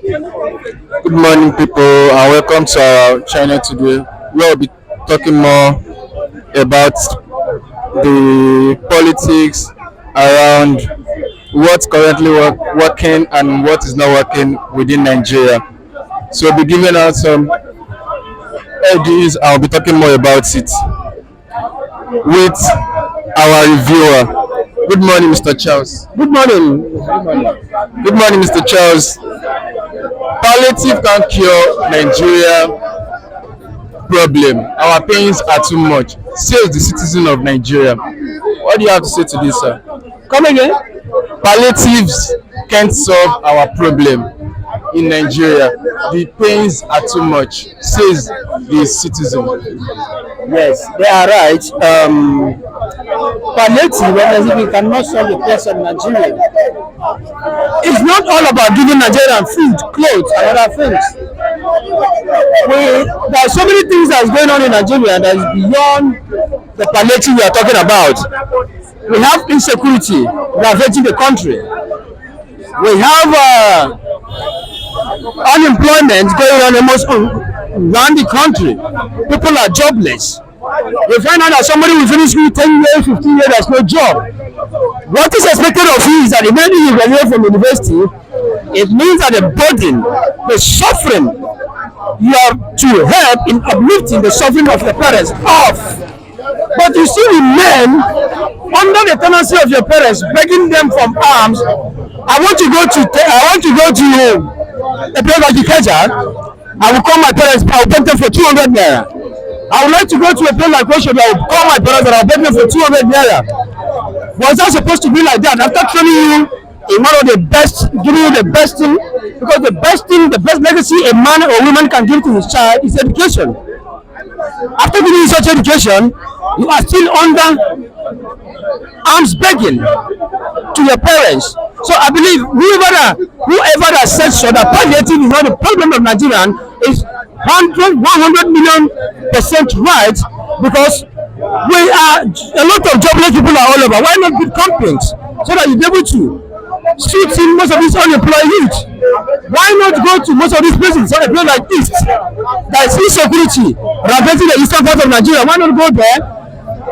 Good morning, people, and welcome to our channel today. We'll be talking more about the politics around what's currently working and what is not working within Nigeria. So, we'll be giving out some ideas. I'll be talking more about it with our reviewer. Good morning, Mr. Charles. Good morning. Good morning, Mr. Charles. Palliative can't cure Nigeria problem. Our pains are too much, says the citizen of Nigeria. What do you have to say to this, sir? Come again? Palliatives can't solve our problem in Nigeria. The pains are too much, says the citizen. Yes, they are right. Palliative, honestly, we cannot solve the problem in Nigeria. It's not all about giving Nigerian food, clothes, and other things. There are so many things that's going on in Nigeria that is beyond the palliative we are talking about. We have insecurity ravaging the country. We have unemployment going on almost around the country. People are jobless. You find out that somebody will finish school 10 years, 15 years, there's no job. What is expected of you is that immediately you graduate from university, it means that the burden, the suffering, you have to help in uplifting the suffering of your parents off. But you see the men under the tenancy of your parents begging them from arms. I want to go to a place like Ikeja. I will call my parents. I will beg them for 200 naira. I would like to go to a place like Oshobi. I will call my parents and I will beg them for 200 naira. Was that supposed to be like that? After training you in one of the best, giving you the best thing, because the best thing, the best legacy a man or woman can give to his child is education. After giving you such education, you are still under arms begging to your parents. So I believe whoever that says so that palliative is not the problem of Nigerian is 100 million% right, because we are a lot of jobless people are all over. Why not build companies so that you'll be able to shoot in most of these unemployed youth? Why not go to most of these places, so a place like East, that is insecurity ravaging the eastern part of Nigeria? Why not go there,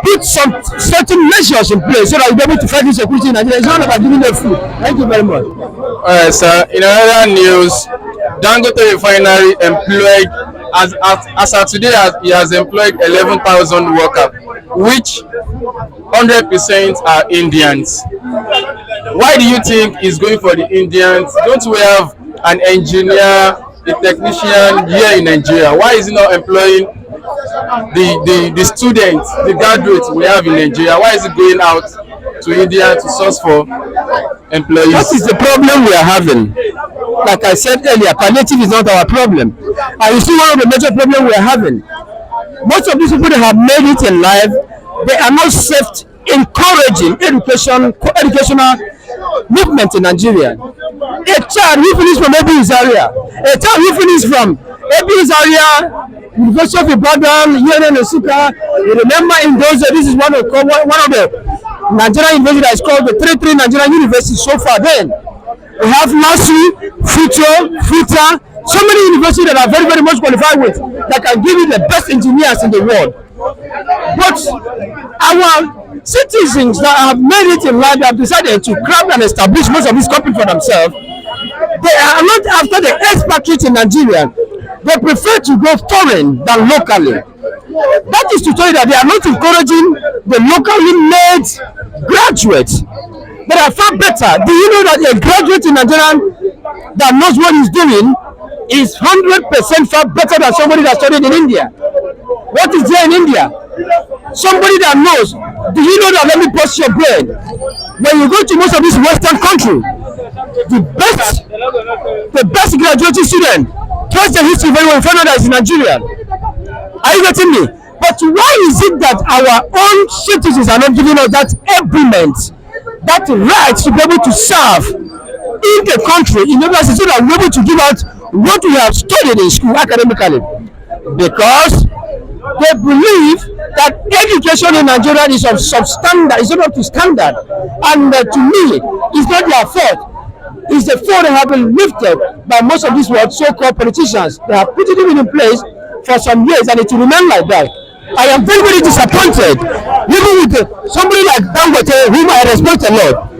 put some certain measures in place so that you'll be able to fight insecurity in Nigeria? It's not about giving them food. Thank you very much. Alright, sir. In another news, Dangote Refinery employed, as of today, he has employed 11,000 workers, which 100% are Indians. Why do you think he's going for the Indians? Don't we have an engineer, a technician here in Nigeria? Why is he not employing the students, the graduates we have in Nigeria? Why is he going out to India to source for employees? That is the problem we are having. Like I said earlier, palliative is not our problem. And you see one of the major problems we are having. Most of these people that have made it in life, they are not safe encouraging educational movement in Nigeria. A child who finished from Ebi's area, a child who finished from Ebi's area, University of Ibadan, UNN Osuka, you remember in those days, this is one of the Nigerian universities that is called the 3 Nigerian universities so far then. We have LASU, FUTA, so many universities that are very, very much qualified with, that can give you the best engineers in the world. But our citizens that have made it in life have decided to craft and establish most of these companies for themselves. They are not after the expatriates in Nigeria. They prefer to go foreign than locally. That is to tell you that they are not encouraging the locally made graduates. They are far better. Do you know that a graduate in Nigeria that knows what he's doing is 100% far better than somebody that studied in India? What is there in India? Somebody that knows. Do you know that? Let me bust your brain. When you go to most of these Western countries, the best graduating student, trace the history very well, you find out that it's in Nigeria. Are you getting me? But why is it that our own citizens are not giving us that agreement, that right to be able to serve in the country, in order so that we're able to give out what we have studied in school academically? Because they believe that education in Nigeria is of substandard, is not up to standard, and to me, it's not their fault. is the fault that have been lifted by most of these so-called politicians. They have put it even in place for some years, and it will remain like that. I am very, very disappointed, even with somebody like Dangote, whom I respect a lot,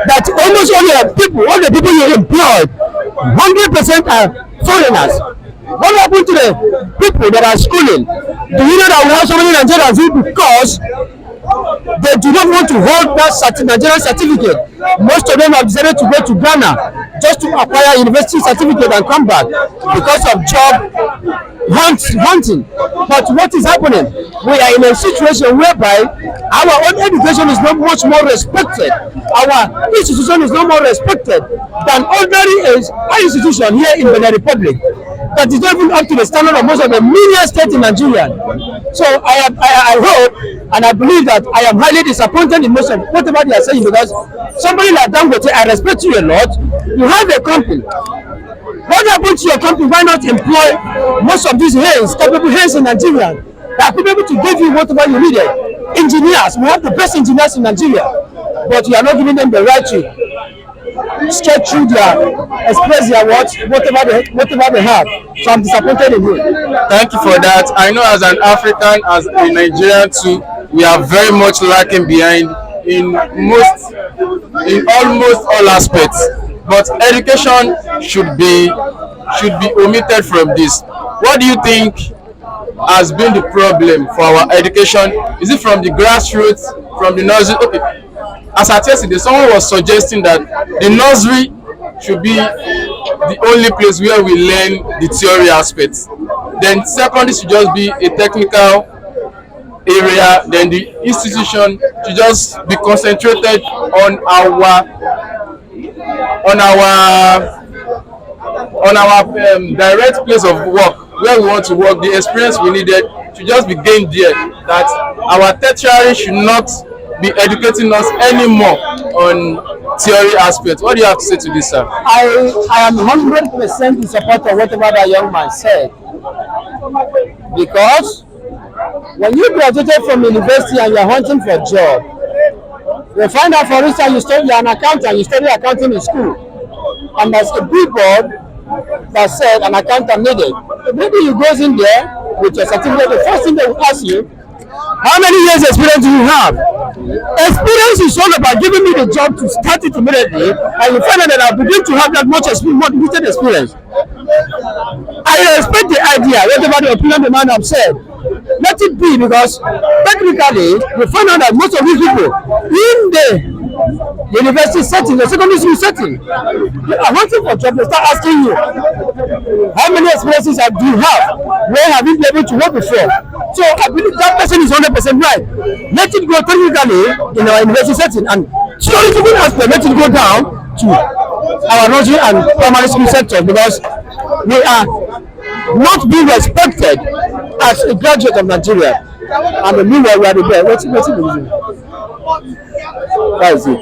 that almost all the people you employ, 100% are foreigners. What happened to the people that are schooling? Do you know that we have so many Nigerians who, because they do not want to hold that Nigerian certificate, most of them have decided to go to Ghana just to acquire university certificate and come back because of job hunting. But what is happening? We are in a situation whereby our own education is not much more respected. Our institution is not more respected than ordinary institution here in Benin Republic. That is not even up to the standard of most of the media states in Nigeria. So I hope and I believe that I am highly disappointed in most of whatever they are saying, because somebody like Dangote, I respect you a lot. You have a company. What happened to your company? Why not employ most of these capable hands in Nigeria that could be able to give you whatever you needed? Engineers, we have the best engineers in Nigeria, but you are not giving them the right to stretch through express their whatever they have. So I'm disappointed in you. Thank you for that. I know as an African, as a Nigerian too, we are very much lacking behind in almost all aspects. But education should be omitted from this. What do you think has been the problem for our education? Is it from the grassroots, from the nursery? Okay, as at yesterday, someone was suggesting that the nursery should be the only place where we learn the theory aspects. Then secondary should just be a technical area. Then the institution should just be concentrated on our direct place of work, where we want to work. The experience we needed should just be gained there. That our tertiary should not be educating us anymore on theory aspects. What do you have to say to this, sir? I am 100% in support of whatever that young man said, because when you graduated from university and you are hunting for a job, you find out, for instance, you are an accountant, you study accounting in school, and there's a billboard that said an accountant needed. Maybe you goes in there with your certificate. The first thing they will ask you, how many years experience do you have? Experience is all about giving me the job to start it immediately, and you find out that I begin to have that much more limited experience. I respect the idea, whatever the opinion the man have said. Let it be, because technically we find out that most of these people in the university setting, the secondary school setting, they are hunting for jobs. They start asking you, how many experiences do you have? Where have you been able to work before? So I believe that person is 100% right. Let it go technically in our university setting, and theoretical aspect, let it go down to our nursery and primary school sector, because we are not being respected as a graduate of Nigeria. And meanwhile, we are the best. What's the reason? That is it.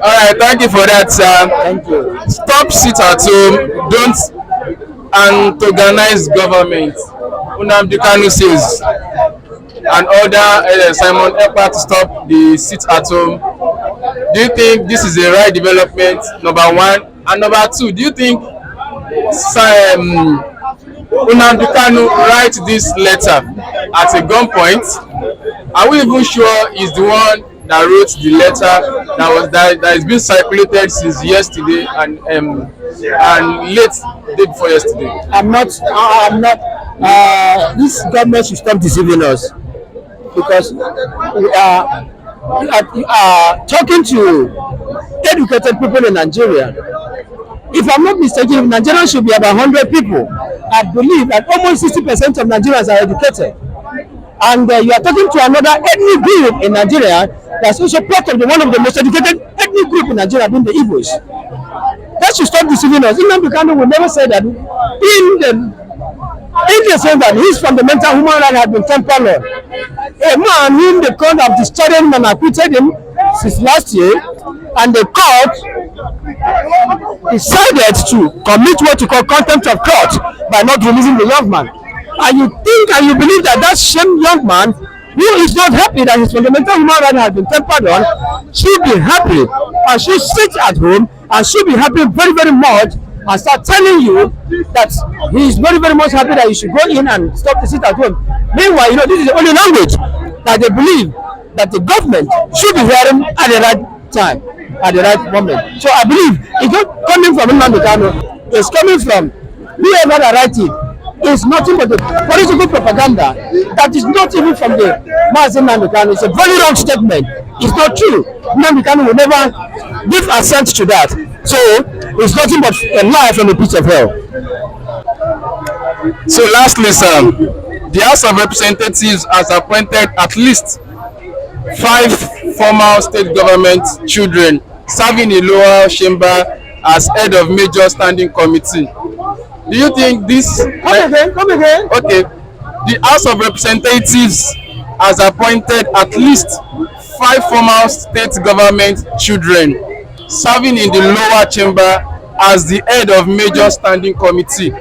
All right, thank you for that, sir. Thank you. Stop sit at home, don't antagonize government. Nnamdi Kanu says, and other Simon Ekpa to stop the sit at home. Do you think this is a right development? Number one. And number two, do you think Nnamdi Kanu write this letter at a gunpoint? Are we even sure he's the one that wrote the letter that is being circulated since yesterday and late day before yesterday? I'm not. This government should stop deceiving us, because we are talking to educated people in Nigeria. If I'm not mistaken, Nigeria should be about 100 people. I believe that almost 60% of Nigerians are educated. And you are talking to another ethnic group in Nigeria that's also part of one of the most educated ethnic group in Nigeria, being the Igbos. That should stop deceiving us. Nnamdi Kanu will never say that in the sense that his fundamental human right has been tampered on. A man whom the court have discharged him and acquitted him since last year, and the court decided to commit what you call contempt of court by not releasing the young man. And you think and you believe that same young man who is not happy that his fundamental human right has been tampered on should be happy and should sit at home and should be happy very, very much and start telling you that he is very, very much happy that you should go in and stop to sit at home. Meanwhile, you know, this is the only language that they believe that the government should be hearing at the right time, at the right moment. So I believe it's not coming from Nnamdi Kanu, it's coming from whoever that write it. It's nothing but the political propaganda that is not even from the Mazi Nnamdi Kanu. It's a very wrong statement. It's not true. Nnamdi Kanu will never give assent to that. So it's nothing but a lie from the pit of hell. So lastly, sir, the House of Representatives has appointed at least 5 former state government children serving in lower chamber as head of major standing committee. Do you think this? Come again. Okay, the House of Representatives has appointed at least 5 former state government children serving in the lower chamber as the head of major standing committee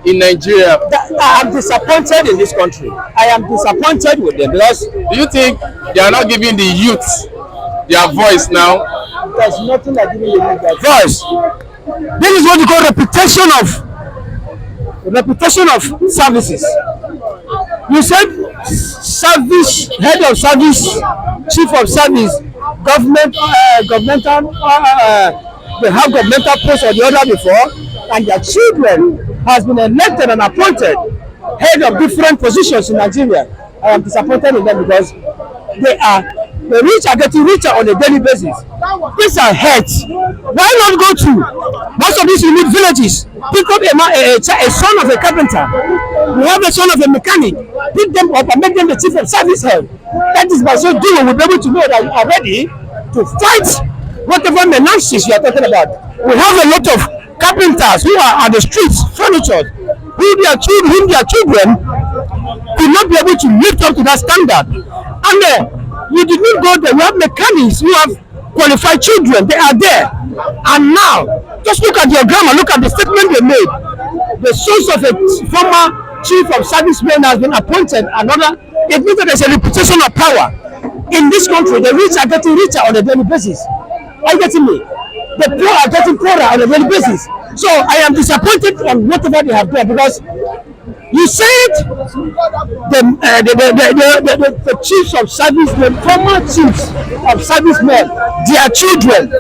in Nigeria. I am disappointed in this country. I am disappointed with them because do you think they are not giving the youth their voice now? There's nothing like giving the youth their voice. This is what you call reputation of services. You said service, head of service, chief of service, governmental, they have governmental posts or the other before, and their children has been elected and appointed head of different positions in Nigeria. I am disappointed in them because the rich are getting richer on a daily basis. These are heads. Why not go to most of these remote villages? Pick up a son of a carpenter. We have a son of a mechanic. Pick them up and make them the chief of service head. That is by so doing we'll be able to know that you are ready to fight whatever menaces you are talking about. We have a lot of carpenters who are at the streets, furniture, whom their children will not be able to lift up to that standard. And you did not go there. We have mechanics who have qualified children. They are there. And now, just look at your grammar. Look at the statement they made. The source of a former chief of servicemen has been appointed. Another, it means that there's a reputation of power. In this country, the rich are getting richer on a daily basis. Are you getting me? The poor are getting poorer on a daily basis. So I am disappointed on whatever they have done because you said the chiefs of service, the former chiefs of servicemen, their children.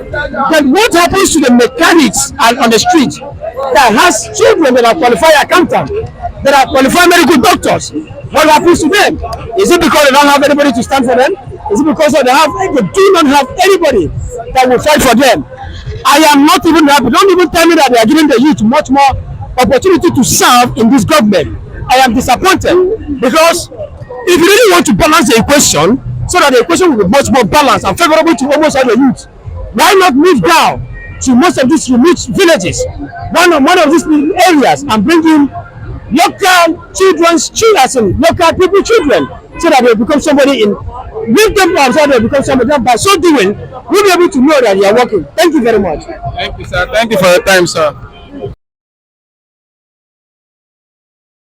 Then what happens to the mechanics and on the street that has children that are qualified accountants, that are qualified medical doctors? What happens to them? Is it because they don't have anybody to stand for them? Is it because they do not have anybody that will fight for them? I am not even happy. Don't even tell me that they are giving the youth much more opportunity to serve in this government. I am disappointed because if you really want to balance the equation so that the equation will be much more balanced and favorable to almost all the youth, why not move down to most of these remote villages, one of these areas, and bring in local children's children, local people children, so that they become somebody in, lift them up so they become somebody. By so doing, we'll be able to know that they are working. Thank you very much. Thank you, sir. Thank you for your time, sir.